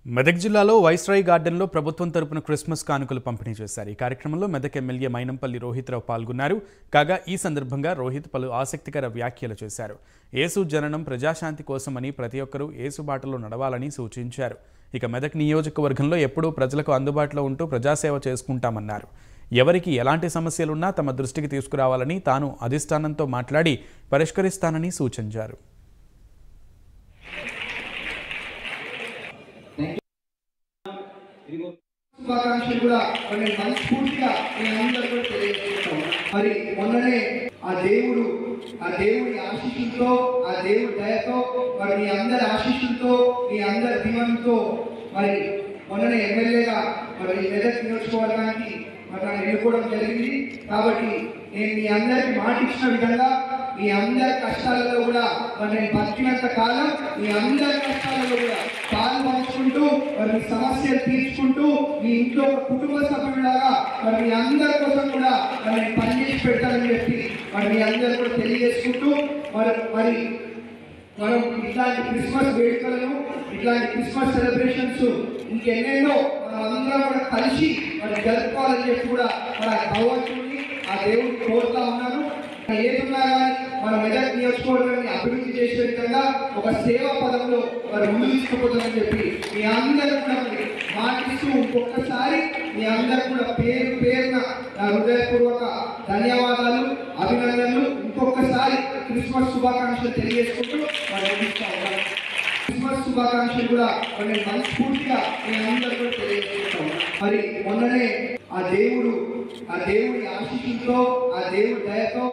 మెదక్ జిల్లాలో వైస్రాయ్ గార్డెన్లో ప్రభుత్వం తరపున క్రిస్మస్ కానుకలు పంపిణీ చేశారు. ఈ కార్యక్రమంలో మెదక్ ఎమ్మెల్యే మైనంపల్లి రోహిత్రావు పాల్గొన్నారు. కాగా ఈ సందర్భంగా రోహిత్ పలు ఆసక్తికర వ్యాఖ్యలు చేశారు. యేసు జననం ప్రజాశాంతి కోసమని ప్రతి ఒక్కరూ యేసు బాటలో నడవాలని సూచించారు. ఇక మెదక్ నియోజకవర్గంలో ఎప్పుడూ ప్రజలకు అందుబాటులో ఉంటూ ప్రజాసేవ చేసుకుంటామన్నారు. ఎవరికి ఎలాంటి సమస్యలున్నా తమ దృష్టికి తీసుకురావాలని తాను అధిష్టానంతో మాట్లాడి పరిష్కరిస్తానని సూచించారు. శుభాకాంక్షలు కూడా మనస్ఫూర్తిగా అందరూ కూడా తెలియజేస్తాం. మరి మొన్ననే ఆ దేవుడి ఆశీస్సులతో, ఆ దేవుడి దయతో, మరి మీ అందరి ఆశీస్సులతో, మీ అందరి దీవెనతో మరి మొన్ననే ఎమ్మెల్యేగా మరి మెదక్ నియోజకవర్గానికి మరి నన్ను ఎన్నుకోవడం జరిగింది. కాబట్టి నేను మీ అందరికి మాట ఇచ్చిన విధంగా మీ అందరి కష్టాలలో కూడా మరి నేను బతికినంత కాలం మీ అందరి కష్టాలలో కూడా పాలు పంచుకుంటూ మరి మీ సమస్యలు తీర్చుకుంటూ మీ ఇంట్లో కుటుంబ సభ్యులాగా మరి మీ అందరి కోసం కూడా మరి నేను పనిచేసి పెడతానని చెప్పి మరి మీ అందరూ కూడా తెలియజేసుకుంటూ మరి మనం ఇట్లాంటి క్రిస్మస్ వేడుకలను, ఇట్లాంటి క్రిస్మస్ సెలబ్రేషన్స్ ఇంకెన్నెన్నో మనం అందరం కూడా కలిసి మరి జరుపుకోవాలని చెప్పి కూడా మన భగవంతుడిని ఆ దేవుడిని కోరుతా ఉన్నాను. ఏదున్నా కానీ మన మెదక్ నియోజకవర్గాన్ని అభివృద్ధి చేసే విధంగా ఒక సేవా పదంలో మరి ముందు తీసుకుపోతామని చెప్పి మీ అందరూ కూడా మరి మాటిస్తూ ఇంకొకసారి మీ అందరూ కూడా పేరున హృదయపూర్వక ధన్యవాదాలు, అభినందనలు. ఇంకొకసారి క్రిస్మస్ శుభాకాంక్షలు తెలియజేసుకుంటూ మరి క్రిస్మస్ శుభాకాంక్షలు కూడా మరి మనస్ఫూర్తిగా మీ అందరూ కూడా తెలియజేస్తాం. మరి మొన్ననే ఆ దేవుడి ఆశీస్సులతో, ఆ దేవుడి దయతో